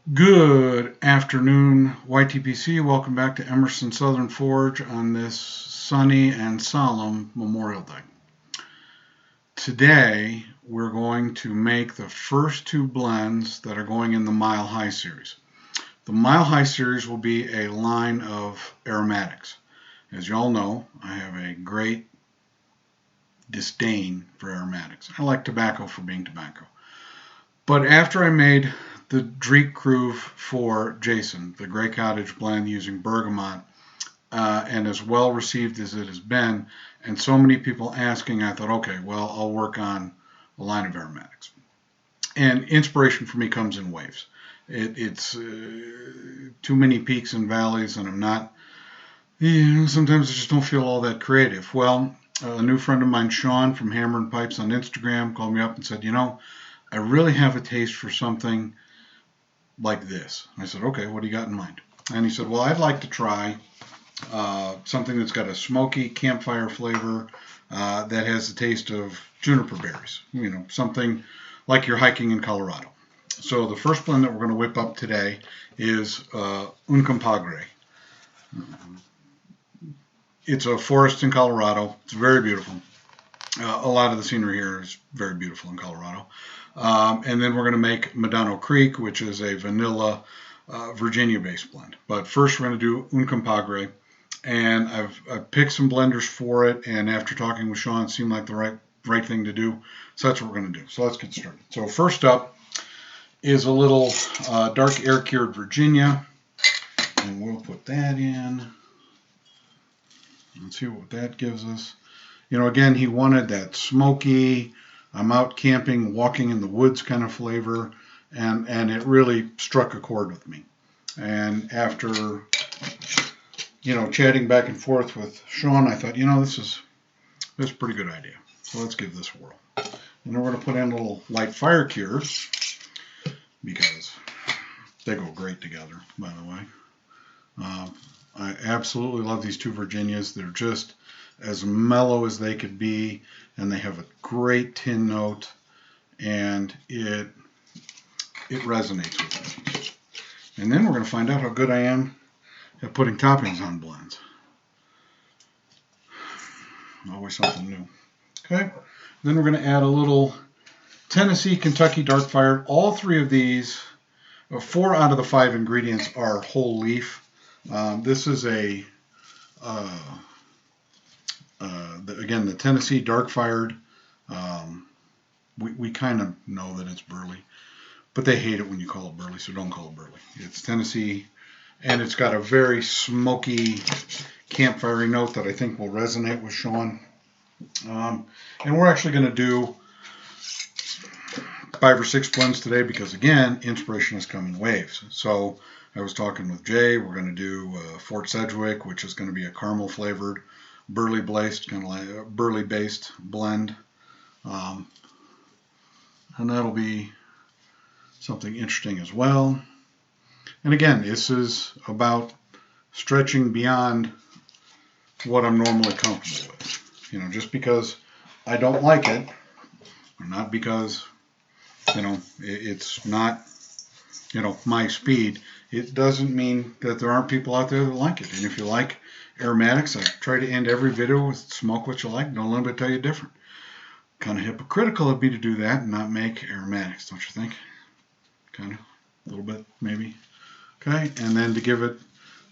Good afternoon, YTPC. Welcome back to Emerson Southern Forge on this sunny and solemn Memorial Day. Today, we're going to make the first two blends that are going in the Mile High series. The Mile High series will be a line of aromatics. As you all know, I have a great disdain for aromatics. I like tobacco for being tobacco. But after I made the Dreek Groove for Jason, the Grey Cottage blend using bergamot, and as well received as it has been, and so many people asking, I thought, okay, well, I'll work on a line of aromatics. And inspiration for me comes in waves. It's too many peaks and valleys, and I'm not, sometimes I just don't feel all that creative. Well, a new friend of mine, Shawn from Hammerandpipes on Instagram, called me up and said, I really have a taste for something like this. I said, okay, what do you got in mind? And he said, well, I'd like to try something that's got a smoky campfire flavor that has the taste of juniper berries. Something like you're hiking in Colorado. So the first blend that we're going to whip up today is Uncompahgre. It's a forest in Colorado. It's very beautiful. A lot of the scenery here is very beautiful in Colorado. And then we're going to make Medano Creek, which is a vanilla Virginia-based blend. But first we're going to do Uncompahgre. And I've picked some blenders for it, and after talking with Shawn, it seemed like the right thing to do. So that's what we're going to do. So let's get started. So first up is a little dark air-cured Virginia. And we'll put that in. Let's see what that gives us. Again, he wanted that smoky, I'm out camping, walking in the woods kind of flavor, and it really struck a chord with me. And after, chatting back and forth with Shawn, I thought, this is a pretty good idea. So let's give this a whirl. And then we're going to put in a little light fire cures, because they go great together, by the way. I absolutely love these two Virginias. They're just as mellow as they could be, and they have a great tin note, and it resonates with me. And then we're going to find out how good I am at putting toppings on blends. Always something new. Okay, then we're going to add a little Tennessee Kentucky Dark Fired. All three of these, 4 out of the 5 ingredients are whole leaf. This is again, the Tennessee Dark Fired. We kind of know that it's burley, but they hate it when you call it burley, so don't call it burley. It's Tennessee, and it's got a very smoky, campfire note that I think will resonate with Shawn. And we're actually going to do 5 or 6 blends today because, again, inspiration has come in waves. So I was talking with Jay. We're going to do Fort Sedgwick, which is going to be a caramel flavored, burley based, kind of like a burley based blend. And that'll be something interesting as well. And again, this is about stretching beyond what I'm normally comfortable with. Just because I don't like it, or not because, it's not, my speed, it doesn't mean that there aren't people out there that like it. And if you like aromatics, I try to end every video with smoke what you like, don't let anybody tell you different. Kind of hypocritical of me to do that and not make aromatics, don't you think? Kind of, a little bit, maybe. Okay, and then to give it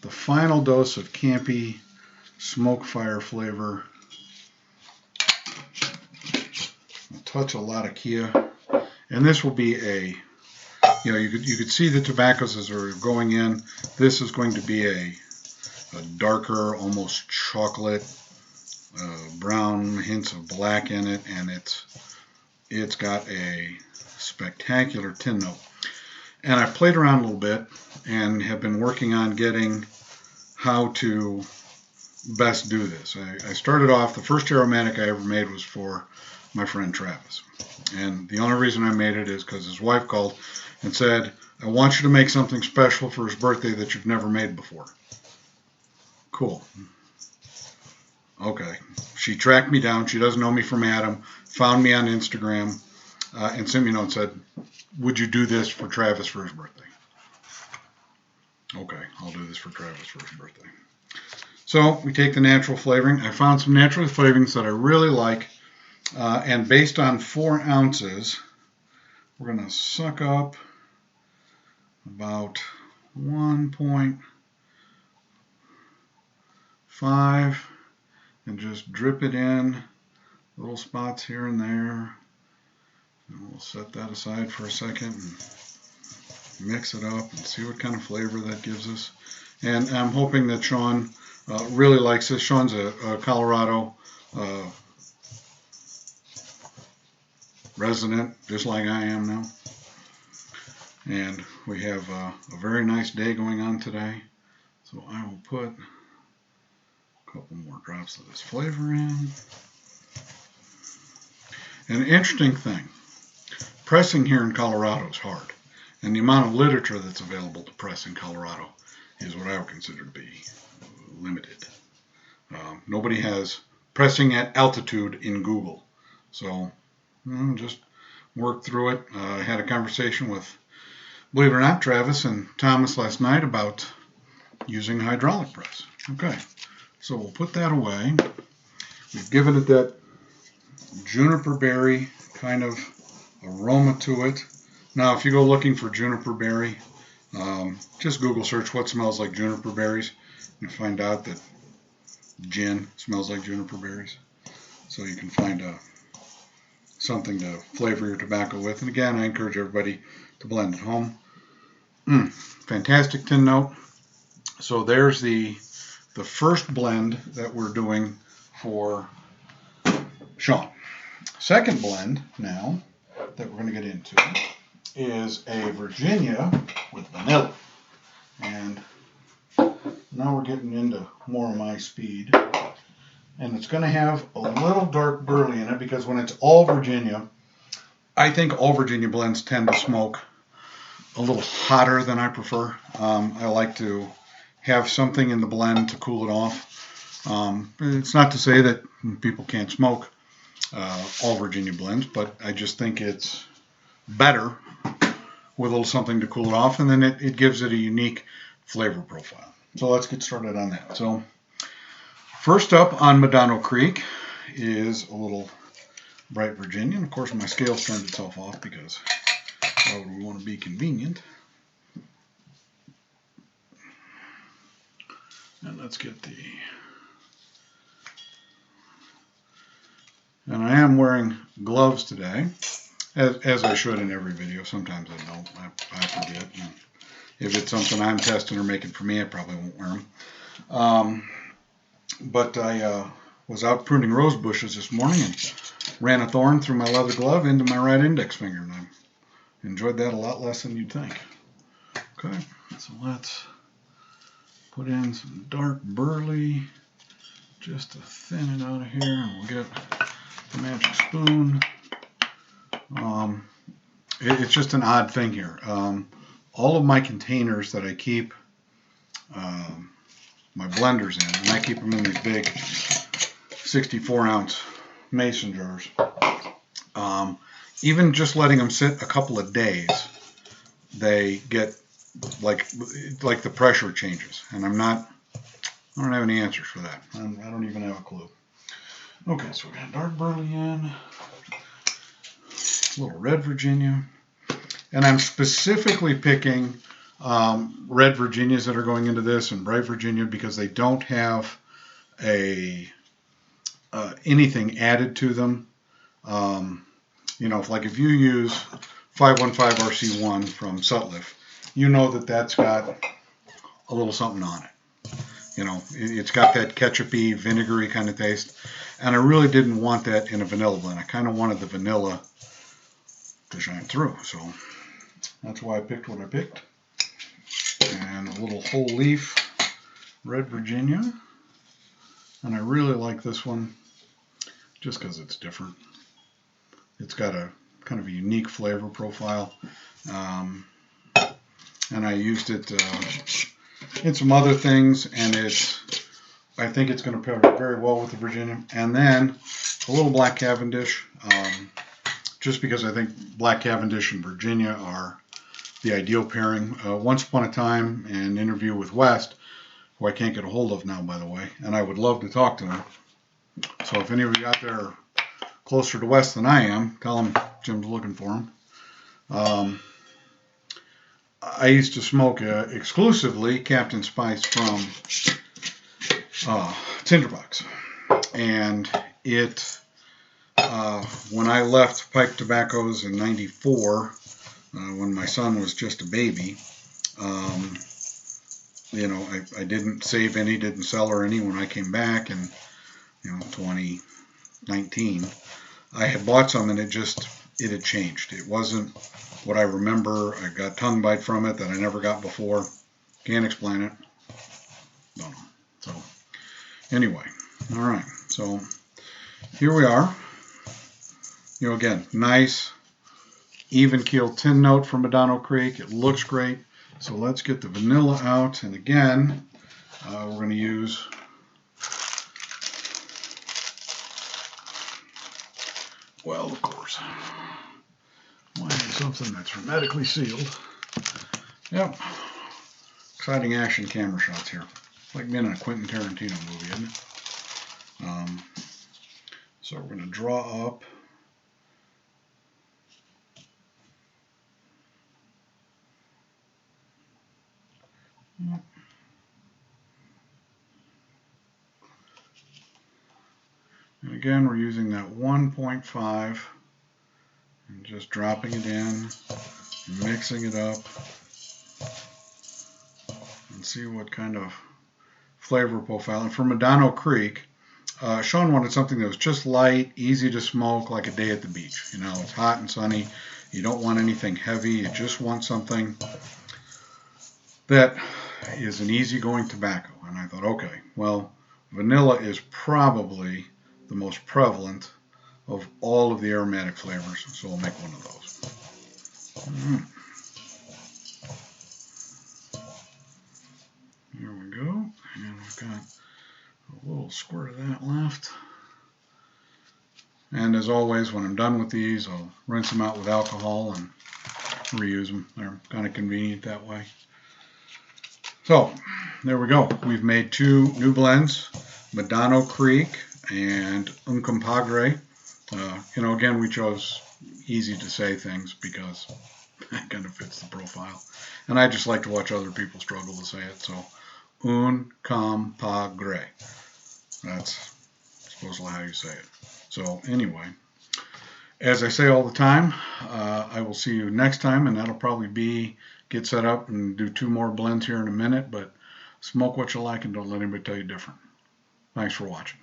the final dose of campy smoke fire flavor, a touch of Latakia. And this will be you could see the tobaccos as they're going in. This is going to be a darker, almost chocolate, brown, hints of black in it, and it's got a spectacular tin note. And I've played around a little bit and have been working on getting how to best do this. I started off, the first aromatic I ever made was for my friend Travis. And the only reason I made it is because his wife called and said, I want you to make something special for his birthday that you've never made before. Cool. Okay. She tracked me down. She doesn't know me from Adam. Found me on Instagram and sent me a note and said, would you do this for Travis for his birthday? Okay, I'll do this for Travis for his birthday. So we take the natural flavoring. I found some natural flavorings that I really like. And based on 4 ounces, we're going to suck up about 1.5 and just drip it in little spots here and there. And we'll set that aside for a second and mix it up and see what kind of flavor that gives us. And I'm hoping that Shawn really likes this. Shawn's a Colorado resident, just like I am now. And we have a very nice day going on today. So I will put a couple more drops of this flavor in. An interesting thing, pressing here in Colorado is hard. And the amount of literature that's available to press in Colorado is what I would consider to be limited. Nobody has pressing at altitude in Google. So just work through it. I had a conversation with, believe it or not, Travis and Thomas last night about using hydraulic press. Okay, so we'll put that away. We've given it that juniper berry kind of aroma to it. Now, if you go looking for juniper berry, just Google search what smells like juniper berries, and find out that gin smells like juniper berries. So you can find something to flavor your tobacco with. And again, I encourage everybody to blend at home. Fantastic tin note. So there's the first blend that we're doing for Shawn. Second blend now that we're going to get into is a Virginia with vanilla. And now we're getting into more of my speed. And it's going to have a little dark burley in it because when it's all Virginia, I think all Virginia blends tend to smoke a little hotter than I prefer. I like to have something in the blend to cool it off. It's not to say that people can't smoke all Virginia blends, but I just think it's better with a little something to cool it off, and then it gives it a unique flavor profile. So let's get started on that. So first up on Medano Creek is a little bright Virginia. And of course, my scale's turned itself off because why would we want to be convenient? And let's get the... And I am wearing gloves today, as I should in every video. Sometimes I don't. I forget. And if it's something I'm testing or making for me, I probably won't wear them. But I was out pruning rose bushes this morning and ran a thorn through my leather glove into my right index finger. And I enjoyed that a lot less than you'd think. Okay, so let's put in some dark burley just to thin it out of here. And we'll get the magic spoon. It's just an odd thing here. All of my containers that I keep my blenders in, and I keep them in these big 64-ounce mason jars. Even just letting them sit a couple of days, they get like the pressure changes, and I don't have any answers for that. I don't even have a clue. Okay, so we got dark burley in, a little red Virginia, and I'm specifically picking red Virginias that are going into this and bright Virginia because they don't have anything added to them. If you use 515 RC1 from Sutliff, you know that's got a little something on it. It's got that ketchupy, vinegary kind of taste, and I really didn't want that in a vanilla blend. I kind of wanted the vanilla to shine through, so that's why I picked what I picked. And a little whole leaf red Virginia, and I really like this one just because it's different. It's got a kind of a unique flavor profile, and I used it in some other things, and I think it's going to pair very well with the Virginia. And then a little black Cavendish, just because I think black Cavendish and Virginia are the ideal pairing. Once upon a time, an interview with West, who I can't get a hold of now, by the way, and I would love to talk to him. So if any of you out there are closer to West than I am, tell him Jim's looking for him. I used to smoke exclusively Captain Spice from Tinderbox, and it when I left pipe tobaccos in '94, when my son was just a baby, you know, I didn't save any, didn't sell her any. When I came back in 2019, I had bought some, and it had changed. It wasn't what I remember. I got tongue bite from it that I never got before. Can't explain it. Don't know. So anyway, all right. So here we are. Again, nice even keel tin note from Medano Creek. It looks great. So let's get the vanilla out. And again, we're going to use well, of course, why need something that's hermetically sealed? Yep. Exciting action camera shots here. It's like being in a Quentin Tarantino movie, isn't it? So we're going to draw up and again, we're using that 1.5 and just dropping it in, mixing it up, and see what kind of flavor profile. And for Medano Creek, Shawn wanted something that was just light, easy to smoke, like a day at the beach. It's hot and sunny. You don't want anything heavy. You just want something that is an easygoing tobacco. And I thought, okay, well, vanilla is probably the most prevalent of all of the aromatic flavors, so we'll make one of those. Here we go, and we've got a little squirt of that left. And as always, when I'm done with these, I'll rinse them out with alcohol and reuse them. They're kind of convenient that way. So there we go. We've made 2 new blends, Medano Creek and Uncompahgre. Again, we chose easy to say things because it kind of fits the profile. And I just like to watch other people struggle to say it. So Uncompahgre. That's supposedly how you say it. So anyway, as I say all the time, I will see you next time, and that'll probably be get set up and do 2 more blends here in a minute, but smoke what you like and don't let anybody tell you different. Thanks for watching.